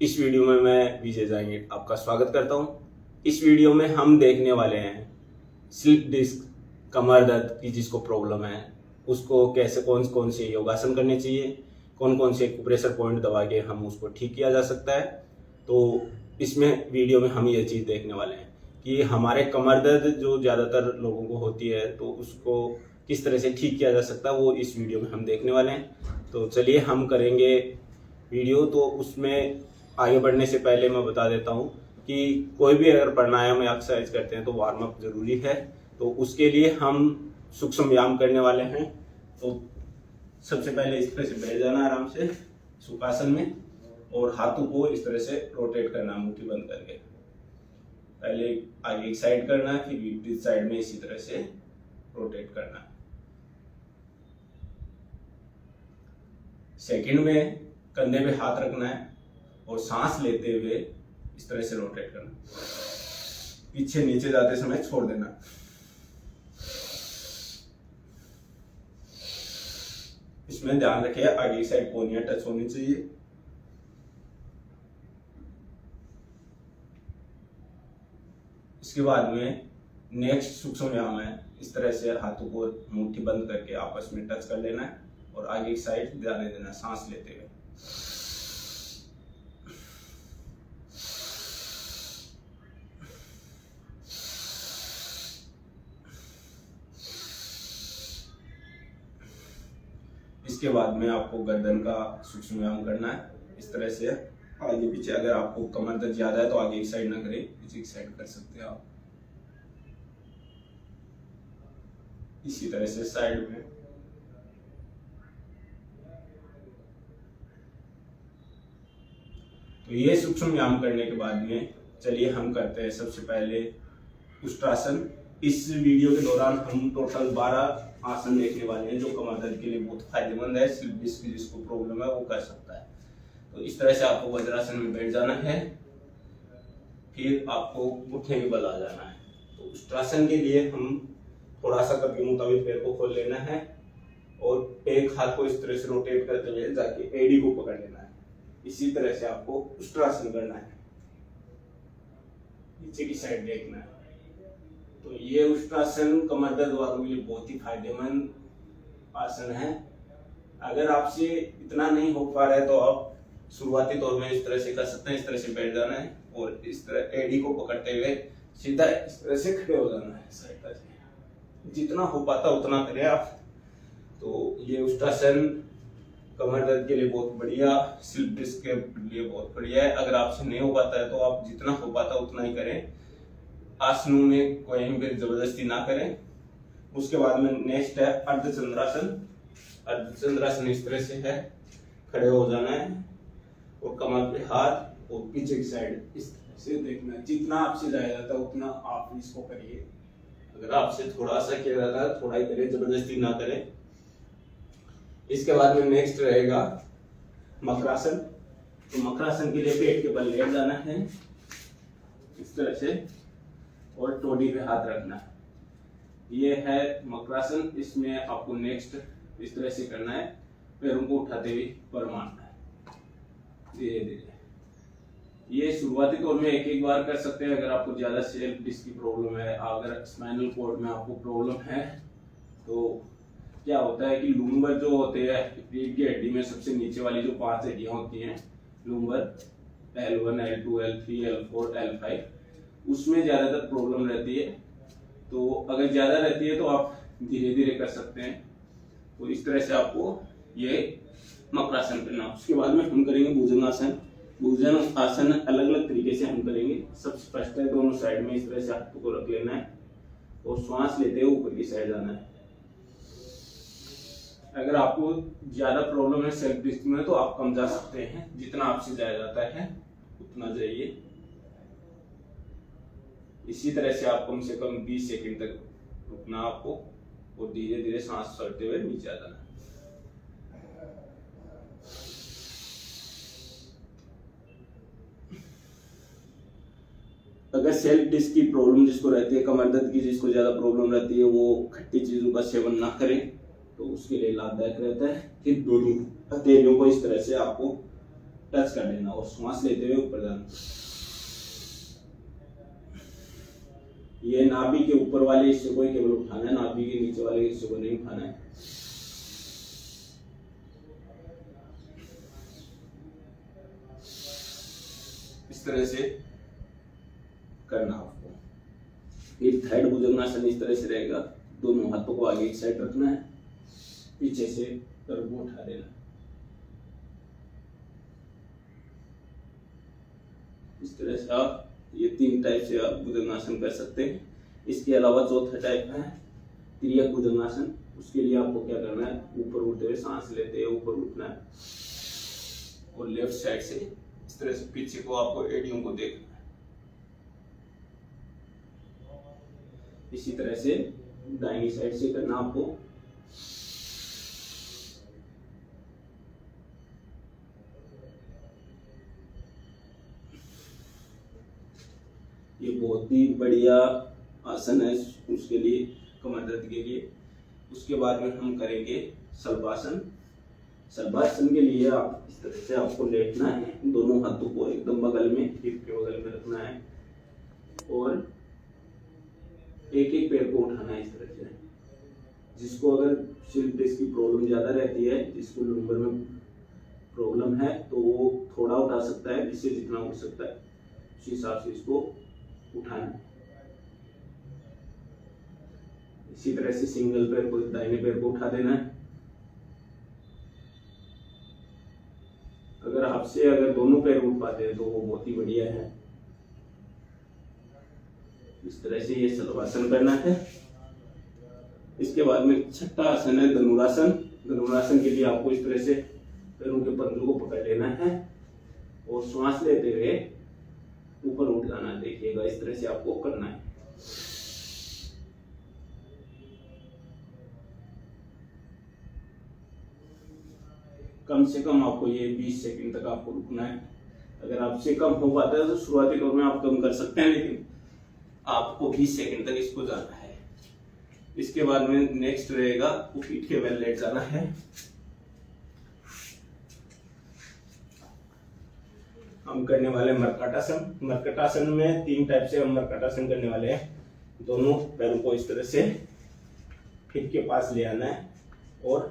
इस वीडियो में मैं विजय जांगीट आपका स्वागत करता हूं। इस वीडियो में हम देखने वाले हैं स्लिप डिस्क, कमर दर्द की जिसको प्रॉब्लम है उसको कैसे कौन कौन से योगासन करने चाहिए, कौन कौन से एक्यूप्रेशर पॉइंट दबा के हम उसको ठीक किया जा सकता है। तो इसमें वीडियो में हम ये चीज़ देखने वाले हैं कि हमारे कमर दर्द जो ज़्यादातर लोगों को होती है तो उसको किस तरह से ठीक किया जा सकता है, वो इस वीडियो में हम देखने वाले हैं। तो चलिए हम करेंगे वीडियो। तो उसमें आगे बढ़ने से पहले मैं बता देता हूँ कि कोई भी अगर प्राणायाम या एक्सरसाइज करते हैं तो वार्म अप जरूरी है। तो उसके लिए हम सूक्ष्म व्यायाम करने वाले हैं। तो सबसे पहले इस तरह से बैठ जाना आराम से सुखासन में और हाथों को इस तरह से रोटेट करना मुट्ठी बंद करके। पहले आगे एक साइड करना है, फिर विपरीत साइड में इसी तरह से रोटेट करना है। सेकंड में कंधे पे हाथ रखना है और सांस लेते हुए इस तरह से रोटेट करना। पीछे नीचे जाते समय छोड़ देना। इसमें ध्यान रखिए आगे की साइड कोहनियां टच होनी चाहिए। इसके बाद में नेक्स्ट सूक्ष्म व्यायाम है, इस तरह से हाथों को मुट्ठी बंद करके आपस में टच कर लेना है और आगे की साइड जाने देना सांस लेते हुए। इसके बाद में आपको गर्दन का सूक्ष्म व्यायाम करना है, इस तरह से आगे पीछे। अगर आपको कमर दर्द ज्यादा है तो आगे की साइड ना करें, पीछे की साइड कर सकते हैं आप। इसी तरह से साइड में। तो ये सूक्ष्म व्यायाम करने के बाद में चलिए हम करते हैं सबसे पहले उष्ट्रासन। इस वीडियो के दौरान हम टोटल 12 आसन देखने वाले हैं जो कमर दर्द के लिए बहुत फायदेमंद है। स्लिप डिस्क की जिसको प्रॉब्लम है वो कर सकता है। तो इस तरह से आपको वज्रासन में बैठ जाना है, फिर आपको घुटने के बल आ जाना है। तो उष्ट्रासन के लिए हम थोड़ा सा कभी मुताबिक पैर को खोल लेना है और एक हाथ को इस तरह से रोटेट करते हुए जाके एडी को पकड़ लेना है। इसी तरह से आपको उष्ट्रासन करना है, नीचे की साइड देखना है। तो ये उष्ट्रासन कमर दर्द वालों के लिए बहुत ही फायदेमंद आसन है। अगर आपसे इतना नहीं हो पा रहा है तो आप शुरुआती तौर में इस तरह से कर सकते हैं। इस तरह से बैठ जाना है और इस तरह एडी को पकड़ते हुए सीधा इस तरह से खड़े हो जाना है साइड से। जितना हो पाता उतना करें आप। तो ये उष्ट्रासन कमर दर्द के लिए बहुत बढ़िया, स्लिप डिस्क के लिए बहुत बढ़िया है। अगर आपसे नहीं हो पाता है तो आप जितना हो पाता उतना ही करें। आसनों में कोई भी जबरदस्ती ना करें। उसके बाद में नेक्स्ट है अर्धचंद्रासन। अर्धचंद्रासन इस तरह से है, खड़े हो जाना है और कमर पे हाथ और पीछे की साइड इस तरह से देखना है। जितना आपसे जाया जाता है उतना आप इसको करिए। अगर आपसे थोड़ा सा किया जाता है थोड़ा ही करें, जबरदस्ती ना करें। इसके बाद में नेक्स्ट रहेगा मकरासन। तो मकरासन के लिए पेट के बल लेट जाना है इस तरह से और टोडी पे हाथ रखना है। ये है मकरासन। इसमें आपको नेक्स्ट इस तरह से करना है, पैरों को उठाते हुए ऊपर मारना है धीरे धीरे। ये शुरुआती तौर में एक बार कर सकते हैं। अगर आपको ज्यादा स्लिप डिस्क की प्रॉब्लम है, अगर स्पाइनल कॉर्ड में आपको प्रॉब्लम है तो क्या होता है कि लूम्बर जो होते हैं रीढ़ की हड्डी में सबसे नीचे वाली जो 5 हड्डियां होती हैं, lumbar L1, L2, L3, L4, L5, उसमें ज्यादातर प्रॉब्लम रहती है। तो अगर ज्यादा रहती है तो आप धीरे धीरे कर सकते हैं। तो इस तरह से आपको ये मकरासन करना। उसके बाद में हम करेंगे भुजंगासन। भुजंगासन अलग अलग तरीके से हम करेंगे। सबसे फर्स्ट है दोनों साइड में इस तरह से हाथों को रख लेना है और श्वास लेते हुए ऊपर की साइड जाना है। अगर आपको ज्यादा प्रॉब्लम है सेल्फ डिस्क में तो आप कम जा सकते हैं, जितना आपसे जाया जाता है उतना जाइए। इसी तरह से आप कम से कम 20 सेकंड तक रुकना आपको और धीरे धीरे सांस छोड़ते हुए नीचे आ जाना। अगर सेल्फ डिस्क की प्रॉब्लम जिसको रहती है, कमर दर्द की जिसको ज्यादा प्रॉब्लम रहती है, वो खट्टी चीजों का सेवन ना करें तो उसके लिए लाभदायक रहता है। फिर दोनों हथेलियों को इस तरह से आपको टच कर देना और श्वास लेते हुए ऊपर जाना। ये नाभि के ऊपर वाले हिस्से को ही केवल उठाना है, नाभि के नीचे वाले हिस्से को नहीं उठाना है। इस तरह से करना आपको। ये थर्ड भुजंगासन इस तरह से रहेगा। दोनों हाथों को आगे एक साइड रखना है, पीछे से पैर को उठा देना। इस तरह से आप ये 3 टाइप से आप भुजंगासन कर सकते हैं। इसके अलावा चौथा टाइप है तिर्यक भुजंगासन। उसके लिए आपको क्या करना है, ऊपर उठते हुए सांस लेते हुए ऊपर उठना है और लेफ्ट साइड से इस तरह से पीछे को आपको एडियों को देखना है। इसी तरह से दाहिनी साइड से करना आपको। ये बहुत ही बढ़िया आसन है उसके लिए, कमर दर्द के लिए। उसके बाद में हम करेंगे शलभासन। शलभासन के लिए आप इस तरह से आपको लेटना है, दोनों हाथों को एकदम बगल में, हिप के बगल में रखना है और एक एक पैर को उठाना है इस तरह से। जिसको अगर स्लिप डिस्क की प्रॉब्लम ज्यादा रहती है, जिसको लंबर में प्रॉब्लम है, तो वो थोड़ा उठा सकता है, जिससे जितना उठ सकता है उस हिसाब से इसको उठाना है। इसी तरह से सिंगल पैर को, दाहिने पैर को उठा देना है। अगर दोनों पैर उठ पाते हैं तो वो बहुत ही बढ़िया है। इस तरह से ये शलभासन करना है। इसके बाद में छठा आसन है धनुरासन। धनुरासन के लिए आपको इस तरह से पैरों के पंजों को पकड़ लेना है और श्वास लेते हुए ऊपर उठ जाना। देखिएगा इस तरह से आपको करना है। कम से कम आपको ये 20 सेकंड तक आपको रुकना है। अगर आपसे कम हो पाता है तो शुरुआती दौर में आप कम कर सकते हैं, लेकिन आपको 20 सेकंड तक इसको जाना है। इसके बाद में नेक्स्ट रहेगा वो पीठ के बल लेट जाना है। हम करने वाले मर्कटासन। मर्कटासन में 3 टाइप से हम मर्कटासन करने वाले हैं। दोनों पैरों को इस तरह से हिप के पास ले आना है और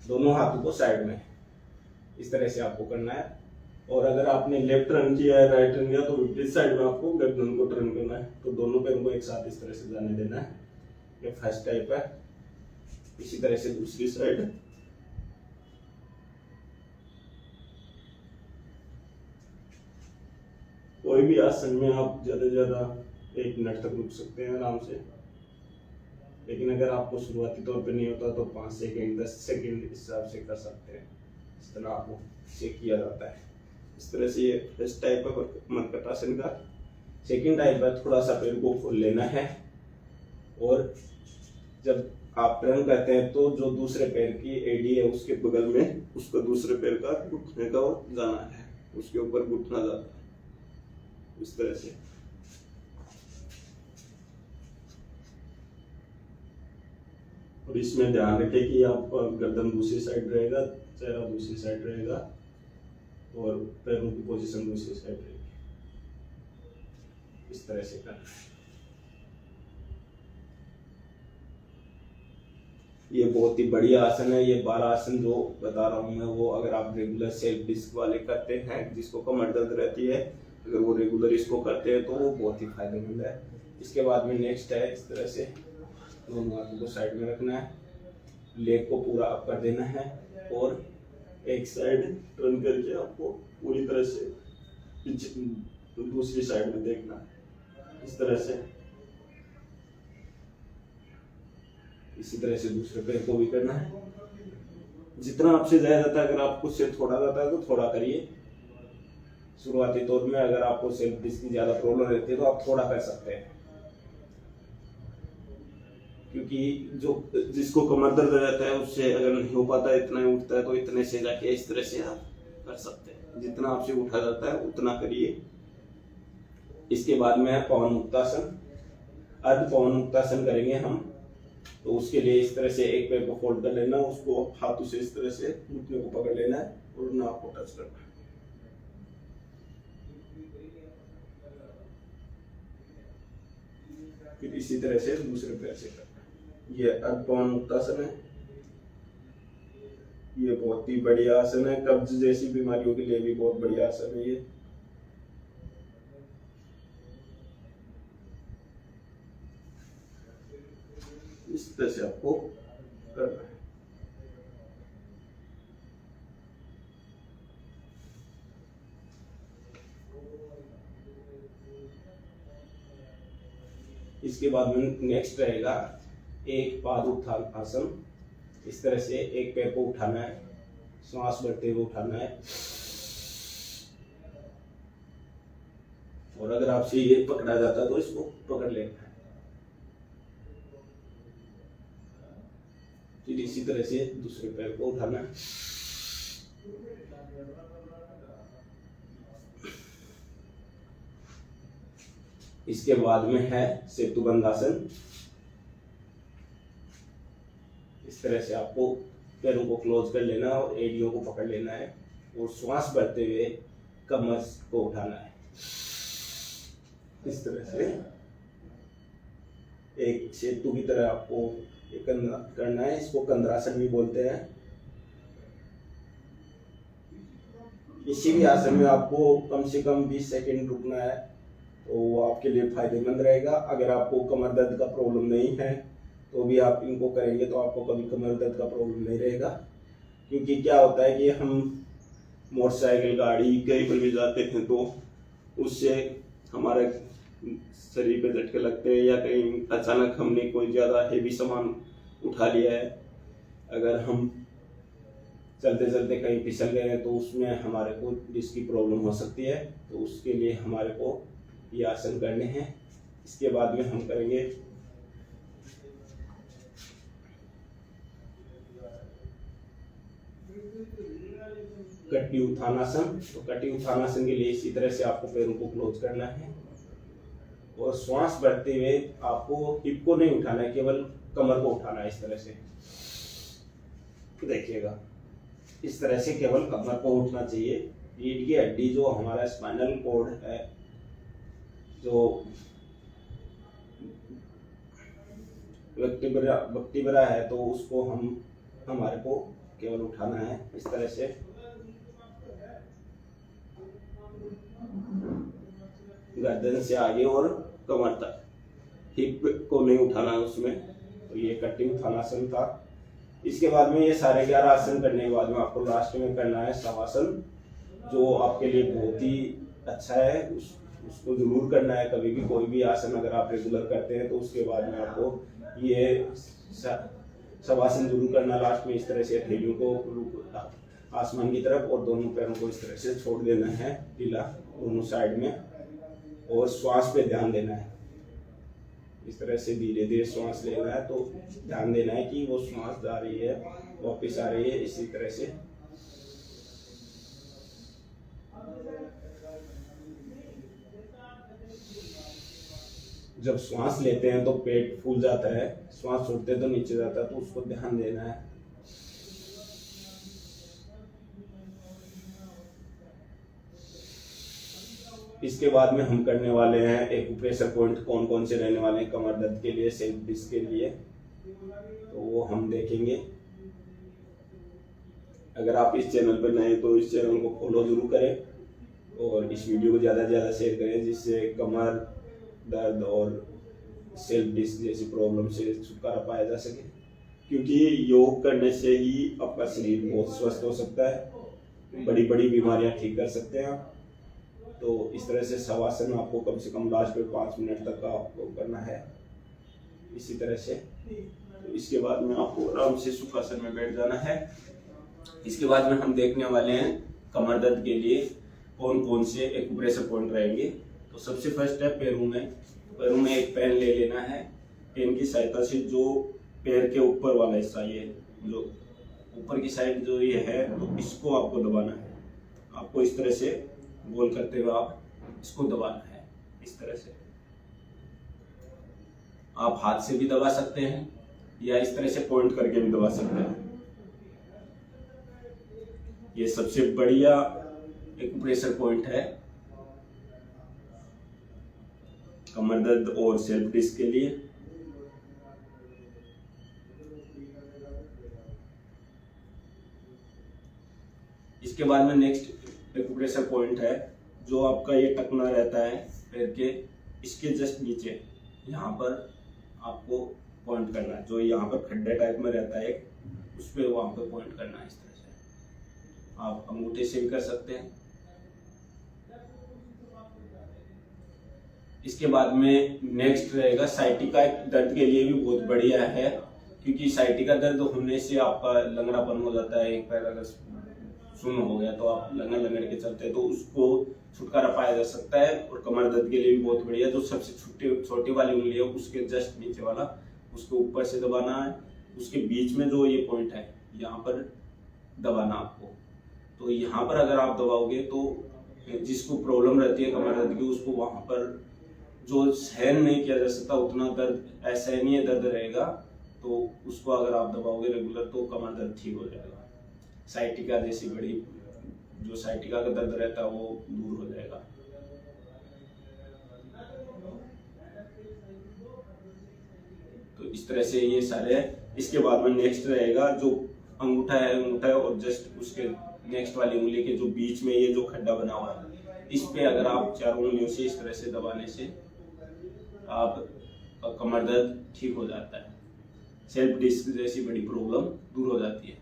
दोनों हाथों को साइड में इस तरह से आपको करना है। और अगर आपने लेफ्ट टर्न किया है, राइट टर्न किया, तो विपरीत साइड में आपको गर्दन को टर्न करना है। तो दोनों पैरों को एक साथ इस तरह से जाने देना है। ये फर्स्ट टाइप है। इसी तरह से दूसरी साइड। कोई भी आसन में आप ज्यादा से ज्यादा 1 मिनट तक रुक सकते हैं आराम से, लेकिन अगर आपको शुरुआती तौर पे नहीं होता तो 5 सेकंड 10 सेकंड हिसाब से कर सकते हैं। इस तरह आपको चेक किया जाता है। इस तरह से ये फर्स्ट टाइप है मर्कटासन का। सेकंड टाइप है थोड़ा सा पैर को खोल लेना है और जब आप टर्न करते हैं तो जो दूसरे पैर की एडी है उसके बगल में उसका दूसरे पैर का घुटने का जाना है, उसके ऊपर घुटना जाता है इस तरह से। और इसमें ध्यान रखें कि आपका गर्दन दूसरी साइड रहेगा, चेहरा दूसरी साइड रहेगा और पैरों की पोजीशन दूसरी साइड रहेगी। इस तरह से करना है। ये बहुत ही बढ़िया आसन है। ये 12 आसन जो बता रहा हूँ मैं, वो अगर आप रेगुलर सेल्फ डिस्क वाले करते हैं, जिसको कमर दर्द रहती है, अगर वो रेगुलर इसको करते हैं तो वो बहुत ही फायदेमंद है। इसके बाद में नेक्स्ट है इस तरह से दोनों हाथों को साइड में रखना है, लेग को पूरा अप कर देना है और एक साइड टर्न करके आपको पूरी तरह से दूसरी साइड में देखना है इस तरह से। इसी तरह से दूसरे पैर को भी करना है। जितना आपसे जाया जाता है, अगर आपको से थोड़ा जाता है तो थोड़ा करिए। शुरुआती तौर में अगर आपको सेल्फ डिस्क की ज्यादा प्रॉब्लम रहती है तो आप थोड़ा कर सकते हैं, क्योंकि जो जिसको कमर दर्द रहता है उससे अगर नहीं हो पाता इतना ही उठता है तो इतने से जाके इस तरह से आप कर सकते हैं। जितना आपसे उठा जाता है उतना करिए। इसके बाद में है पवन मुक्तासन। अर्ध पवन मुक्तासन करेंगे हम, तो उसके लिए इस तरह से एक पैर को फोल्ड कर लेना, उसको हाथों से इस तरह से घुटने को पकड़ लेना है और नाक को टच करना है। फिर इसी तरह से दूसरे पैर से करना। ये अद्भुत मुक्तासन है। ये बहुत ही बढ़िया आसन है, कब्ज जैसी बीमारियों के लिए भी बहुत बढ़िया आसन है ये। इस तरह से आपको करना है। इसके बाद में नेक्स्ट रहेगा एक पाद उत्थान आसन। इस तरह से एक पैर को उठाना है, श्वास भरते हुए उठाना है, और अगर आपसे ये पकड़ा जाता है तो इसको पकड़ लेना है। फिर इसी तरह से दूसरे पैर को उठाना है। इसके बाद में है सेतुबंध आसन। इस तरह से आपको पैरों को क्लोज कर लेना है और एड़ियों को पकड़ लेना है और श्वास भरते हुए कमर को उठाना है। इस तरह से एक सेतु की तरह आपको करना है। इसको कंद्रासन भी बोलते हैं। किसी भी आसन में आपको कम से कम 20 सेकंड रुकना है, तो वो आपके लिए फायदेमंद रहेगा। अगर आपको कमर दर्द का प्रॉब्लम नहीं है तो भी आप इनको करेंगे तो आपको कभी कमर दर्द का प्रॉब्लम नहीं रहेगा। क्योंकि क्या होता है कि हम मोटरसाइकिल, गाड़ी कहीं पर भी जाते हैं तो उससे हमारे शरीर पे झटके लगते हैं, या कहीं अचानक हमने कोई ज़्यादा हेवी सामान उठा लिया है, अगर हम चलते चलते कहीं फिसल गए हैं तो उसमें हमारे को डिस्क की प्रॉब्लम हो सकती है। तो उसके लिए हमारे को ये आसन करने हैं। इसके बाद में हम करेंगे कटी उत्थानासन। तो कटी उत्थानासन के लिए इसी तरह से आपको पैरों को क्लोज करना है और श्वास भरते हुए आपको हिप को नहीं उठाना है, केवल कमर को उठाना है। इस तरह से देखिएगा, इस तरह से केवल कमर को उठना चाहिए। रीढ़ की हड्डी जो हमारा स्पाइनल कॉर्ड है, जो वर्टिब्रा है, तो उसको हमारे को केवल उठाना है इस तरह से। गर्दन से आगे और कमर तक, हिप को नहीं उठाना है उसमें। तो ये कटी उत्थानासन था। इसके बाद में ये सारे 11 आसन करने के बाद में आपको लास्ट में करना है शवासन, जो आपके लिए बहुत ही अच्छा है। उसको जरूर करना है। कभी भी कोई भी आसन अगर आप रेगुलर करते हैं तो उसके बाद में आपको ये शवासन जरूर करना। लास्ट में इस तरह से हथेलियों को आसमान की तरफ और दोनों पैरों को इस तरह से छोड़ देना है ढीला दोनों साइड में, और श्वास पे ध्यान देना है। इस तरह से धीरे धीरे श्वास लेना है, तो ध्यान देना है कि वो श्वास जा रही है, वापस आ रही है। इसी तरह से जब श्वास लेते हैं तो पेट फूल जाता है, श्वास छोड़ते हैं तो नीचे जाता है, तो उसको ध्यान देना है। इसके बाद में हम करने वाले हैं एक्यूप्रेशर पॉइंट कौन कौन से रहने वाले हैं कमर दर्द के लिए, सेल्फ डिस्क के लिए, तो वो हम देखेंगे। अगर आप इस चैनल पर नए तो इस चैनल को फॉलो जरूर करें और इस वीडियो को ज़्यादा से ज़्यादा शेयर करें, जिससे कमर दर्द और सेल्फ डिस्क जैसी प्रॉब्लम से छुटकारा पाया जा सके। क्योंकि योग करने से ही आपका शरीर बहुत स्वस्थ हो सकता है, बड़ी बड़ी बीमारियां ठीक कर सकते हैं आप। तो इस तरह से शवासन आपको कम से कम लास्ट में 5 मिनट तक का आपको करना है इसी तरह से। तो इसके बाद में आपको आराम से सुखासन में बैठ जाना है। इसके बाद में हम देखने वाले हैं कमर दर्द के लिए कौन कौन से एक्यूप्रेशर पॉइंट रहेंगे। तो सबसे फर्स्ट है पैरों में एक पेन ले लेना है। पेन की सहायता से जो पैर के ऊपर वाला हिस्सा, ये जो ऊपर की साइड जो ये है, तो इसको आपको दबाना है। आपको इस तरह से गोल करते हुए आप इसको दबाना है। इस तरह से आप हाथ से भी दबा सकते हैं या इस तरह से पॉइंट करके भी दबा सकते हैं। ये सबसे बढ़िया एक्यूप्रेशर पॉइंट है। कमर दर्द और सेल्फ डिस्क के लिए। इसके बाद में नेक्स्ट एक्यूप्रेशर पॉइंट है, जो आपका ये टकना रहता है पैर के, इसके जस्ट नीचे यहाँ पर आपको पॉइंट करना है। जो यहाँ पर खड्डे टाइप में रहता है उस पर वहाँ पर पॉइंट करना है। इस तरह से आप अंगूठे से भी कर सकते हैं। इसके बाद में नेक्स्ट रहेगा साइटिका। दर्द के लिए भी बहुत बढ़िया है, क्योंकि साइटिका दर्द होने से आपका लंगड़ापन हो जाता है। एक पैर अगर सुन्न हो गया तो आप लंगड़ के चलते हैं, तो उसको छुटकारा पाया जा सकता है। और कमर दर्द के लिए भी बहुत बढ़िया। जो सबसे छोटी वाली उंगली है उसके जस्ट नीचे वाला, उसके ऊपर से दबाना है। उसके बीच में जो ये पॉइंट है यहाँ पर दबाना आपको। तो यहाँ पर अगर आप दबाओगे तो जिसको प्रॉब्लम रहती है कमर दर्द की, उसको वहां पर जो सहन नहीं किया जा सकता उतना दर्द, असहनीय दर्द रहेगा, तो उसको अगर आप दबाओगे रेगुलर तो कमर दर्द ठीक हो जाएगा। साइटिका जैसी बड़ी जो साइटिका का दर्द रहता है वो दूर हो जाएगा। तो इस तरह से ये सारे। इसके बाद में नेक्स्ट रहेगा जो अंगूठा है और जस्ट उसके नेक्स्ट वाली उंगली के जो बीच में ये जो खड्डा बना हुआ है, इस पे अगर आप चारों उंगलियों से इस तरह से दबाने से आप कमर दर्द ठीक हो जाता है। सेल्फ डिस्क जैसी बड़ी प्रॉब्लम दूर हो जाती है।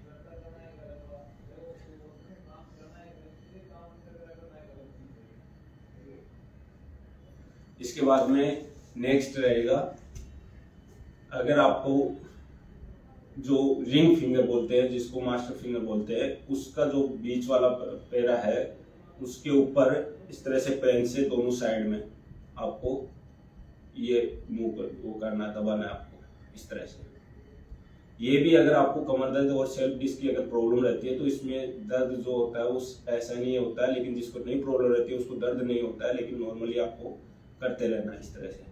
इसके बाद में नेक्स्ट रहेगा, अगर आपको जो रिंग फिंगर बोलते हैं, जिसको मास्टर फिंगर बोलते हैं, उसका जो बीच वाला पैरा है उसके ऊपर इस तरह से पेन से दोनों साइड में आपको ये मुंह पर वो करना, दबाना है आपको इस तरह से। ये भी अगर आपको कमर दर्द और सेल्फ डिस्क की अगर प्रॉब्लम रहती है तो इसमें दर्द जो होता है उस ऐसा नहीं होता है, लेकिन जिसको नहीं प्रॉब्लम रहती है उसको दर्द नहीं होता है, लेकिन नॉर्मली आपको करते रहना इस तरह से।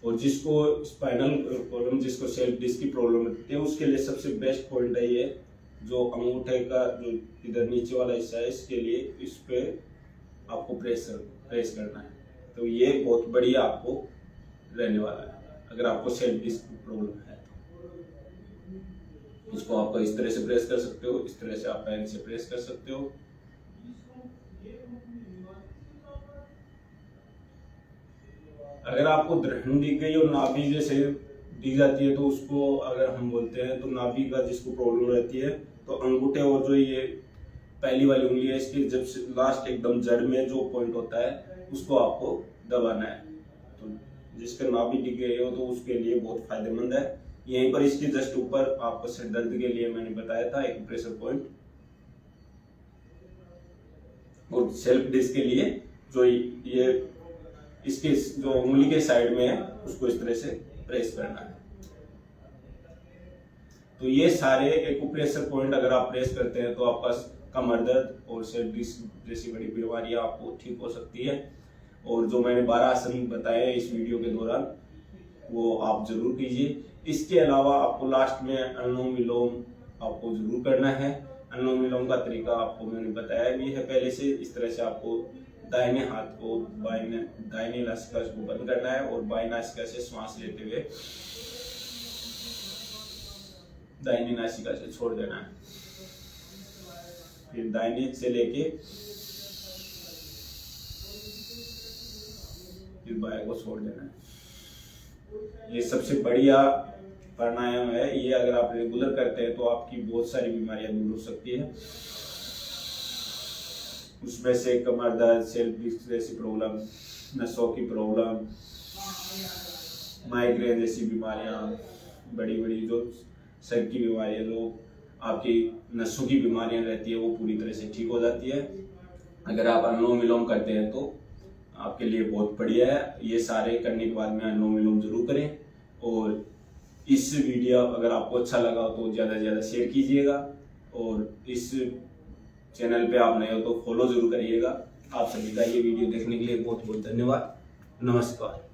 और जिसको स्पाइनल प्रॉब्लम, जिसको सेल्फ डिस्क की प्रॉब्लम रहती है, उसके लिए सबसे बेस्ट पॉइंट है ये जो अंगूठे का जो इधर नीचे वाला हिस्सा है, इसके लिए इस पे आपको प्रेस करना है। तो ये बहुत बढ़िया आपको रहने वाला है अगर आपको सेल्फ डिस्क की प्रॉब्लम है। इसको आप इस तरह से प्रेस कर सकते हो, इस तरह से आप पेन से प्रेस कर सकते हो। अगर आपको दृढ़ दिख गई और नाभि जैसे दिख जाती है तो उसको अगर हम बोलते हैं, तो नाभि का जिसको प्रॉब्लम रहती है तो अंगूठे और जो ये पहली वाली उंगली है इसकी जब लास्ट एकदम जड़ में जो पॉइंट होता है उसको आपको दबाना है। तो जिसका नाभि दिख गई हो तो उसके लिए बहुत फायदेमंद है। यहीं पर इसके जस्ट ऊपर आपको सिर दर्द के लिए मैंने बताया था एक प्रेशर पॉइंट, और सेल्फ डिस्क के लिए जो ये इसके जो उंगली के साइड में है उसको इस तरह से प्रेस करना है। तो ये सारे एक्यूप्रेशर पॉइंट अगर आप प्रेस करते हैं तो आपका कमर दर्द और सेल्फ डिस्क जैसी बड़ी बीमारियां आपको ठीक हो सकती है। और जो मैंने 12 आसन बताए इस वीडियो के दौरान वो आप जरूर कीजिए। इसके अलावा आपको लास्ट में अनुलोम विलोम आपको जरूर करना है। अनुलोम विलोम का तरीका आपको मैंने बताया भी है पहले से। इस तरह से आपको दाहिने हाथ को दाहिने नासिका को बंद करना है और बाएं नासिका से श्वास लेते हुए दाहिनी नासिका से छोड़ देना है। फिर दाहिने से लेके फिर बाएं को छोड़ देना है। ये सबसे बढ़िया प्राणायाम है। ये अगर आप रेगुलर करते हैं तो आपकी बहुत सारी बीमारियां दूर हो सकती है। उसमें से कमर दर्द, सेल्फ डिस्क जैसी प्रॉब्लम, नसों की प्रॉब्लम, माइग्रेन जैसी बीमारियां, बड़ी बड़ी जो सर की बीमारियां, जो आपकी नसों की बीमारियां रहती है वो पूरी तरह से ठीक हो जाती है। अगर आप अनुलोम विलोम करते हैं तो आपके लिए बहुत बढ़िया है। ये सारे करने के बाद में अनुलोम विलोम जरूर करें। और इस वीडियो अगर आपको अच्छा लगा तो ज़्यादा से ज़्यादा शेयर कीजिएगा, और इस चैनल पे आप नए हो तो फॉलो जरूर करिएगा। आप सभी का ये वीडियो देखने के लिए बहुत बहुत धन्यवाद। नमस्कार।